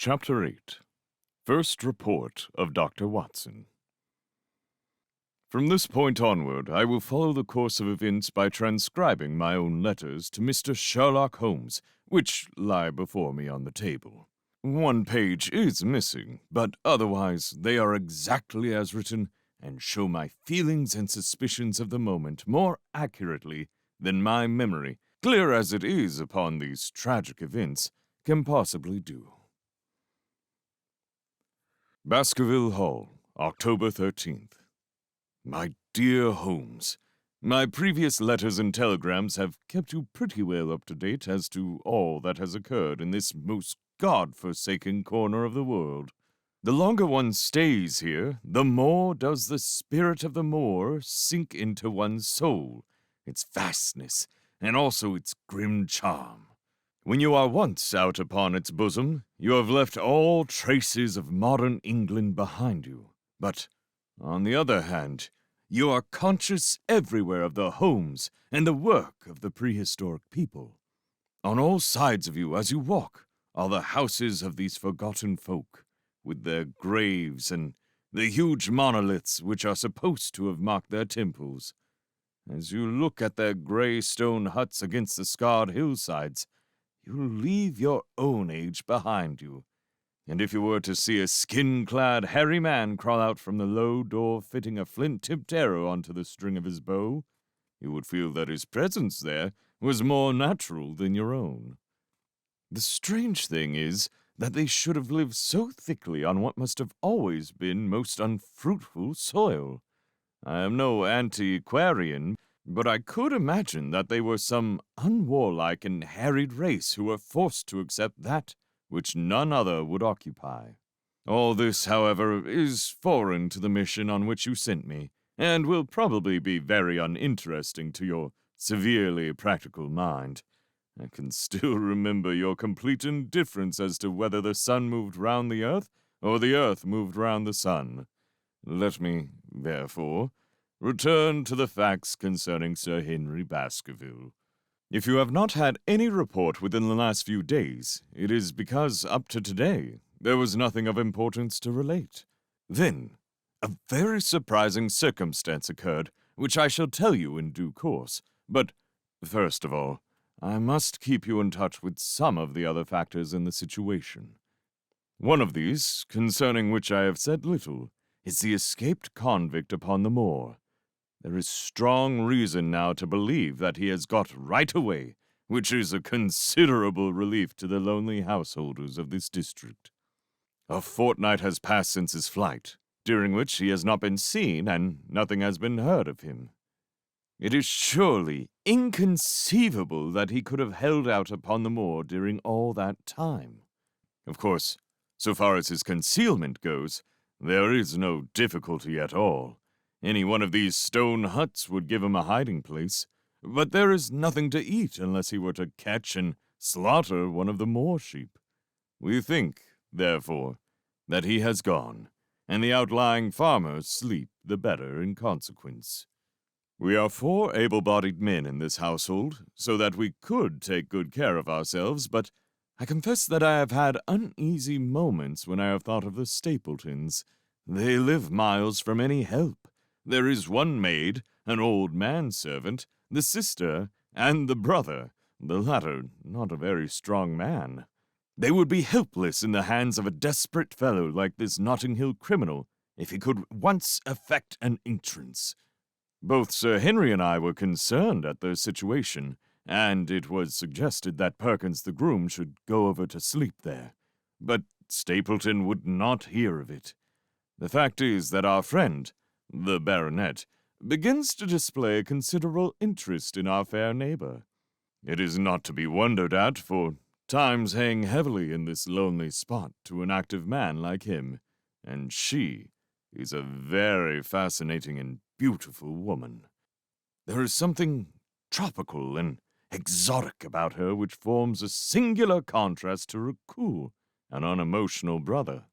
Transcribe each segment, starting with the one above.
Chapter 8. First Report of Dr. Watson. From this point onward, I will follow the course of events by transcribing my own letters to Mr. Sherlock Holmes, which lie before me on the table. One page is missing, but otherwise they are exactly as written and show my feelings and suspicions of the moment more accurately than my memory, clear as it is upon these tragic events, can possibly do. Baskerville Hall, October 13th. My dear Holmes, my previous letters and telegrams have kept you pretty well up to date as to all that has occurred in this most God-forsaken corner of the world. The longer one stays here, the more does the spirit of the moor sink into one's soul, its vastness, and also its grim charm. When you are once out upon its bosom, you have left all traces of modern England behind you. But, on the other hand, you are conscious everywhere of the homes and the work of the prehistoric people. On all sides of you as you walk are the houses of these forgotten folk, with their graves and the huge monoliths which are supposed to have marked their temples. As you look at their gray stone huts against the scarred hillsides, you leave your own age behind you, and if you were to see a skin-clad, hairy man crawl out from the low door fitting a flint-tipped arrow onto the string of his bow, you would feel that his presence there was more natural than your own. The strange thing is that they should have lived so thickly on what must have always been most unfruitful soil. I am no antiquarian, but I could imagine that they were some unwarlike and harried race who were forced to accept that which none other would occupy. All this, however, is foreign to the mission on which you sent me, and will probably be very uninteresting to your severely practical mind. I can still remember your complete indifference as to whether the sun moved round the earth or the earth moved round the sun. Let me, therefore, return to the facts concerning Sir Henry Baskerville. If you have not had any report within the last few days, it is because, up to today, there was nothing of importance to relate. Then, a very surprising circumstance occurred, which I shall tell you in due course. But, first of all, I must keep you in touch with some of the other factors in the situation. One of these, concerning which I have said little, is the escaped convict upon the moor. There is strong reason now to believe that he has got right away, which is a considerable relief to the lonely householders of this district. A fortnight has passed since his flight, during which he has not been seen and nothing has been heard of him. It is surely inconceivable that he could have held out upon the moor during all that time. Of course, so far as his concealment goes, there is no difficulty at all. Any one of these stone huts would give him a hiding place, but there is nothing to eat unless he were to catch and slaughter one of the moor sheep. We think, therefore, that he has gone, and the outlying farmers sleep the better in consequence. We are 4 able-bodied men in this household, so that we could take good care of ourselves, but I confess that I have had uneasy moments when I have thought of the Stapletons. They live miles from any help. There is one maid, an old manservant, the sister, and the brother, the latter not a very strong man. They would be helpless in the hands of a desperate fellow like this Notting Hill criminal if he could once effect an entrance. Both Sir Henry and I were concerned at their situation, and it was suggested that Perkins the groom should go over to sleep there. But Stapleton would not hear of it. The fact is that our friend, the baronet, begins to display a considerable interest in our fair neighbor. It is not to be wondered at, for times hang heavily in this lonely spot to an active man like him, and she is a very fascinating and beautiful woman. There is something tropical and exotic about her which forms a singular contrast to her cool and unemotional brother.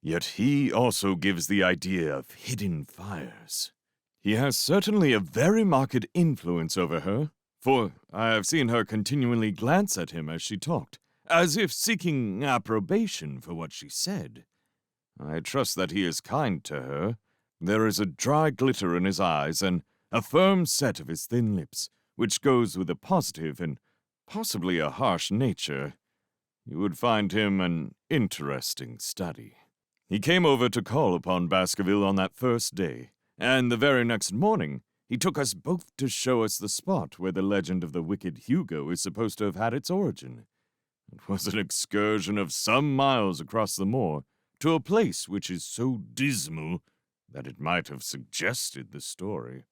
Yet he also gives the idea of hidden fires. He has certainly a very marked influence over her, for I have seen her continually glance at him as she talked, as if seeking approbation for what she said. I trust that he is kind to her. There is a dry glitter in his eyes and a firm set of his thin lips, which goes with a positive and possibly a harsh nature. You would find him an interesting study. He came over to call upon Baskerville on that first day, and the very next morning he took us both to show us the spot where the legend of the wicked Hugo is supposed to have had its origin. It was an excursion of some miles across the moor to a place which is so dismal that it might have suggested the story.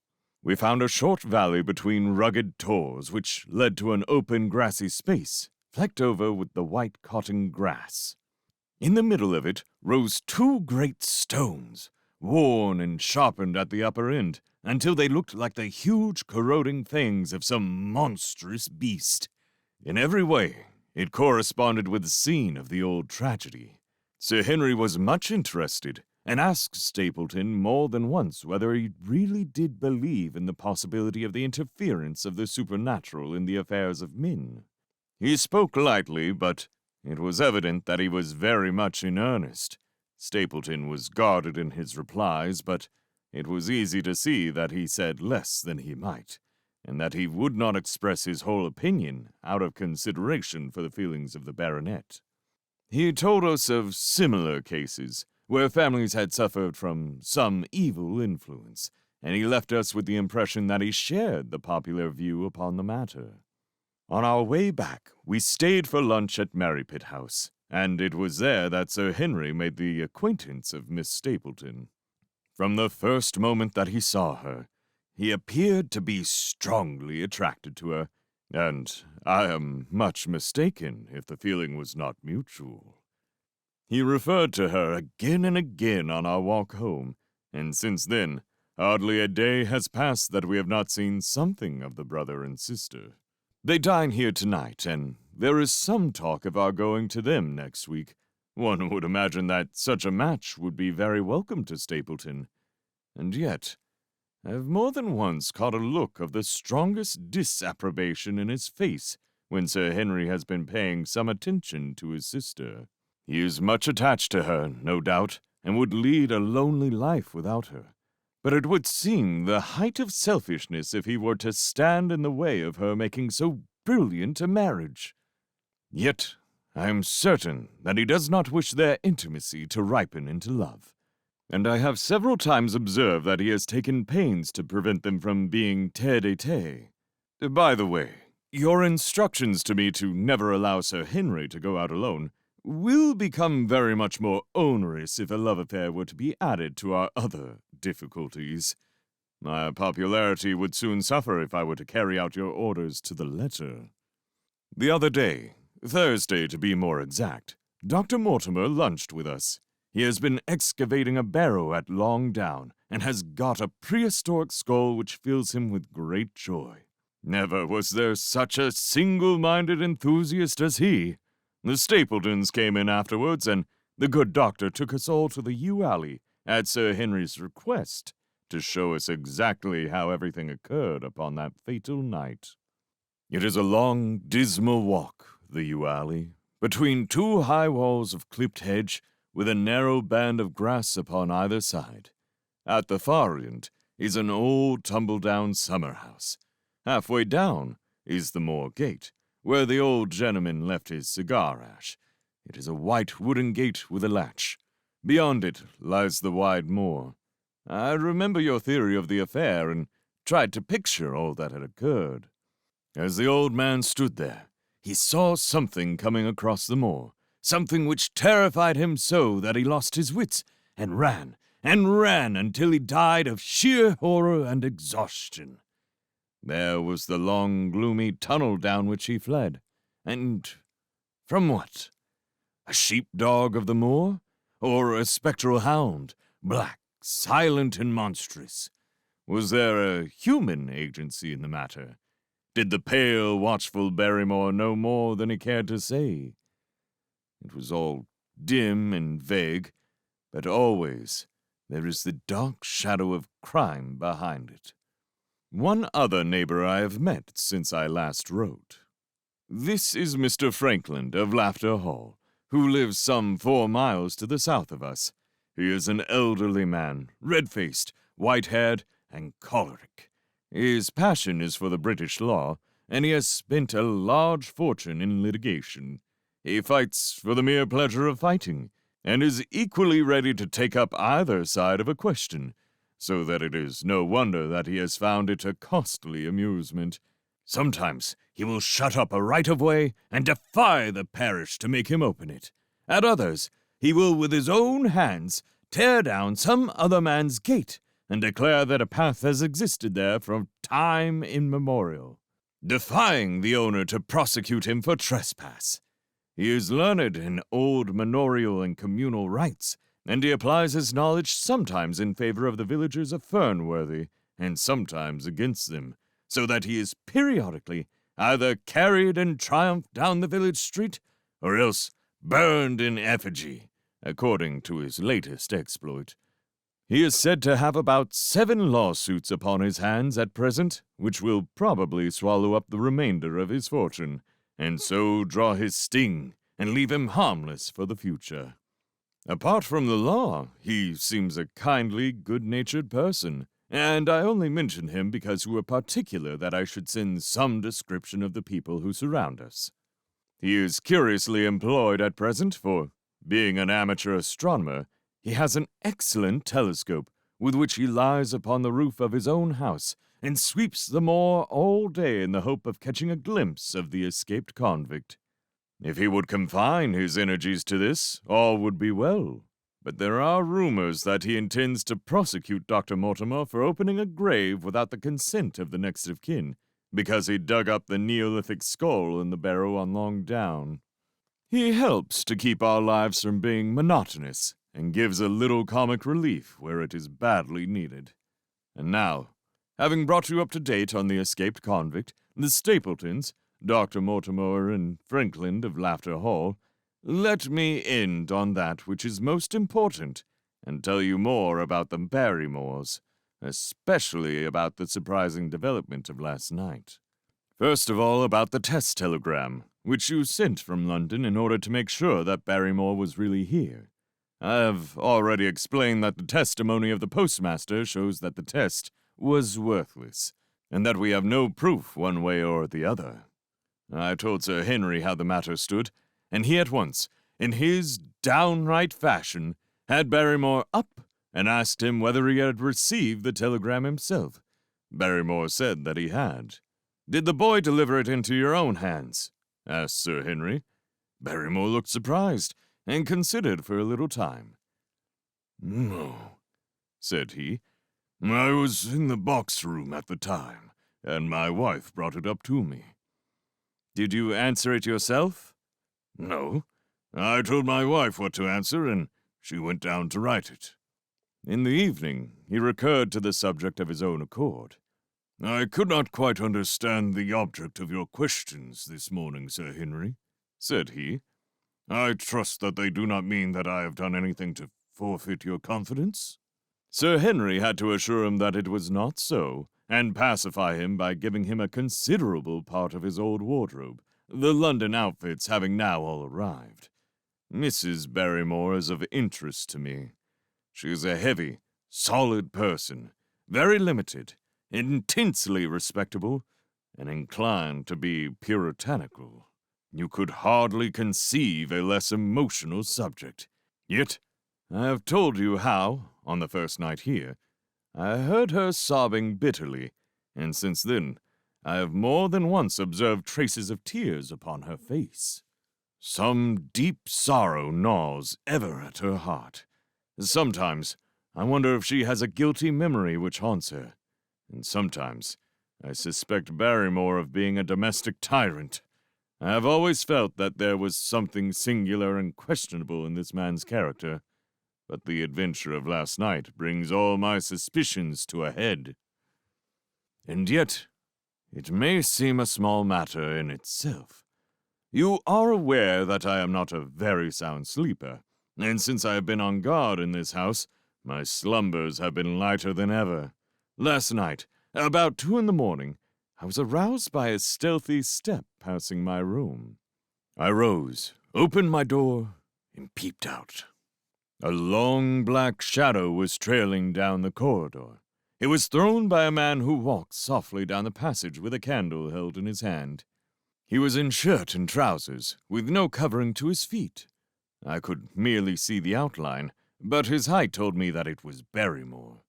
We found a short valley between rugged tors which led to an open grassy space, flecked over with the white cotton grass. In the middle of it rose two great stones, worn and sharpened at the upper end, until they looked like the huge corroding fangs of some monstrous beast. In every way, it corresponded with the scene of the old tragedy. Sir Henry was much interested, and asked Stapleton more than once whether he really did believe in the possibility of the interference of the supernatural in the affairs of men. He spoke lightly, but it was evident that he was very much in earnest. Stapleton was guarded in his replies, but it was easy to see that he said less than he might, and that he would not express his whole opinion out of consideration for the feelings of the baronet. He told us of similar cases, where families had suffered from some evil influence, and he left us with the impression that he shared the popular view upon the matter. On our way back, we stayed for lunch at Merripit House, and it was there that Sir Henry made the acquaintance of Miss Stapleton. From the first moment that he saw her, he appeared to be strongly attracted to her, and I am much mistaken if the feeling was not mutual. He referred to her again and again on our walk home, and since then, hardly a day has passed that we have not seen something of the brother and sister. They dine here tonight, and there is some talk of our going to them next week. One would imagine that such a match would be very welcome to Stapleton, and yet I have more than once caught a look of the strongest disapprobation in his face when Sir Henry has been paying some attention to his sister. He is much attached to her, no doubt, and would lead a lonely life without her. But it would seem the height of selfishness if he were to stand in the way of her making so brilliant a marriage. Yet I am certain that he does not wish their intimacy to ripen into love, and I have several times observed that he has taken pains to prevent them from being tête-à-tête. By the way, your instructions to me to never allow Sir Henry to go out alone will become very much more onerous if a love affair were to be added to our other difficulties. My popularity would soon suffer if I were to carry out your orders to the letter. The other day, Thursday to be more exact, Dr. Mortimer lunched with us. He has been excavating a barrow at Long Down, and has got a prehistoric skull which fills him with great joy. Never was there such a single-minded enthusiast as he. The Stapletons came in afterwards, and the good doctor took us all to the yew alley, at Sir Henry's request, to show us exactly how everything occurred upon that fatal night. It is a long, dismal walk, the yew alley, between two high walls of clipped hedge, with a narrow band of grass upon either side. At the far end is an old tumble-down summer-house. Halfway down is the moor gate, where the old gentleman left his cigar-ash. It is a white wooden gate with a latch. Beyond it lies the wide moor. I remember your theory of the affair, and tried to picture all that had occurred. As the old man stood there, he saw something coming across the moor, something which terrified him so that he lost his wits, and ran until he died of sheer horror and exhaustion. There was the long, gloomy tunnel down which he fled. And from what? A sheep-dog of the moor? Or a spectral hound, black, silent, and monstrous? Was there a human agency in the matter? Did the pale, watchful Barrymore know more than he cared to say? It was all dim and vague, but always there is the dark shadow of crime behind it. One other neighbor I have met since I last wrote. This is Mr. Franklin of Laughter Hall, who lives some 4 miles to the south of us. He is an elderly man, red-faced, white-haired, and choleric. His passion is for the British law, and he has spent a large fortune in litigation. He fights for the mere pleasure of fighting, and is equally ready to take up either side of a question, so that it is no wonder that he has found it a costly amusement. Sometimes he will shut up a right-of-way and defy the parish to make him open it. At others, he will with his own hands tear down some other man's gate and declare that a path has existed there from time immemorial, defying the owner to prosecute him for trespass. He is learned in old manorial and communal rights, and he applies his knowledge sometimes in favor of the villagers of Fernworthy, and sometimes against them, so that he is periodically either carried in triumph down the village street, or else burned in effigy, according to his latest exploit. He is said to have about 7 lawsuits upon his hands at present, which will probably swallow up the remainder of his fortune, and so draw his sting and leave him harmless for the future. Apart from the law, he seems a kindly, good-natured person, and I only mention him because you were particular that I should send some description of the people who surround us. He is curiously employed at present, for, being an amateur astronomer, he has an excellent telescope, with which he lies upon the roof of his own house, and sweeps the moor all day in the hope of catching a glimpse of the escaped convict. If he would confine his energies to this, all would be well. But there are rumors that he intends to prosecute Dr. Mortimer for opening a grave without the consent of the next of kin, because he dug up the Neolithic skull in the barrow on Long Down. He helps to keep our lives from being monotonous, and gives a little comic relief where it is badly needed. And now, having brought you up to date on the escaped convict, the Stapletons, Dr. Mortimer and Franklin of Laughter Hall, let me end on that which is most important, and tell you more about the Barrymores, especially about the surprising development of last night. First of all, about the test telegram, which you sent from London in order to make sure that Barrymore was really here. I have already explained that the testimony of the postmaster shows that the test was worthless, and that we have no proof one way or the other. I told Sir Henry how the matter stood, and he at once, in his downright fashion, had Barrymore up and asked him whether he had received the telegram himself. Barrymore said that he had. "Did the boy deliver it into your own hands?" asked Sir Henry. Barrymore looked surprised, and considered for a little time. "No," said he. "I was in the box-room at the time, and my wife brought it up to me." "Did you answer it yourself?" "No. I told my wife what to answer, and she went down to write it." In the evening, he recurred to the subject of his own accord. "I could not quite understand the object of your questions this morning, Sir Henry," said he. "I trust that they do not mean that I have done anything to forfeit your confidence?" Sir Henry had to assure him that it was not so, and pacify him by giving him a considerable part of his old wardrobe, the London outfits having now all arrived. Mrs. Barrymore is of interest to me. She is a heavy, solid person, very limited, intensely respectable, and inclined to be puritanical. You could hardly conceive a less emotional subject. Yet, I have told you how, on the first night here, I heard her sobbing bitterly, and since then I have more than once observed traces of tears upon her face. Some deep sorrow gnaws ever at her heart. Sometimes I wonder if she has a guilty memory which haunts her, and sometimes I suspect Barrymore of being a domestic tyrant. I have always felt that there was something singular and questionable in this man's character, but the adventure of last night brings all my suspicions to a head. And yet, it may seem a small matter in itself. You are aware that I am not a very sound sleeper, and since I have been on guard in this house, my slumbers have been lighter than ever. Last night, about 2 in the morning, I was aroused by a stealthy step passing my room. I rose, opened my door, and peeped out. A long black shadow was trailing down the corridor. It was thrown by a man who walked softly down the passage with a candle held in his hand. He was in shirt and trousers, with no covering to his feet. I could merely see the outline, but his height told me that it was Barrymore.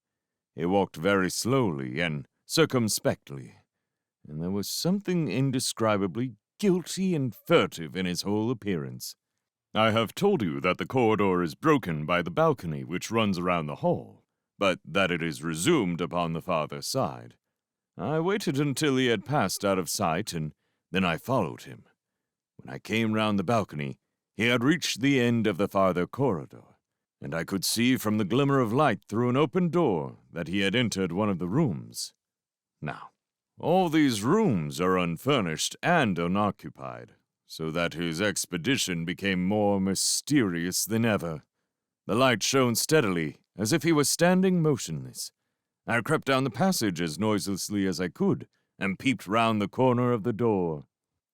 He walked very slowly and circumspectly, and there was something indescribably guilty and furtive in his whole appearance. I have told you that the corridor is broken by the balcony which runs around the hall, but that it is resumed upon the farther side. I waited until he had passed out of sight, and then I followed him. When I came round the balcony, he had reached the end of the farther corridor, and I could see from the glimmer of light through an open door that he had entered one of the rooms. Now, all these rooms are unfurnished and unoccupied, so that his expedition became more mysterious than ever. The light shone steadily, as if he was standing motionless. I crept down the passage as noiselessly as I could, and peeped round the corner of the door.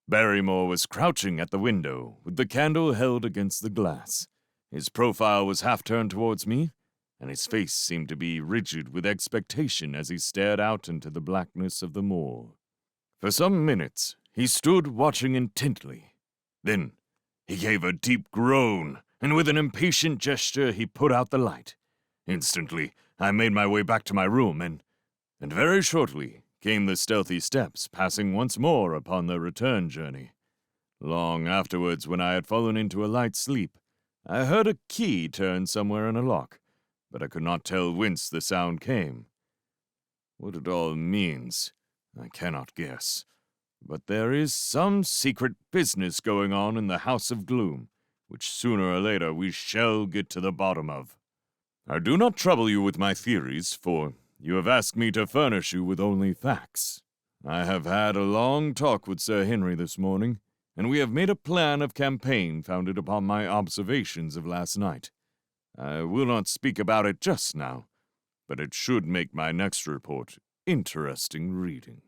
Barrymore was crouching at the window, with the candle held against the glass. His profile was half turned towards me, and his face seemed to be rigid with expectation as he stared out into the blackness of the moor. For some minutes he stood watching intently. Then he gave a deep groan, and with an impatient gesture he put out the light. Instantly I made my way back to my room, and very shortly came the stealthy steps, passing once more upon the return journey. Long afterwards, when I had fallen into a light sleep, I heard a key turn somewhere in a lock, but I could not tell whence the sound came. What it all means, I cannot guess, but there is some secret business going on in the House of Gloom, which sooner or later we shall get to the bottom of. I do not trouble you with my theories, for you have asked me to furnish you with only facts. I have had a long talk with Sir Henry this morning, and we have made a plan of campaign founded upon my observations of last night. I will not speak about it just now, but it should make my next report interesting reading.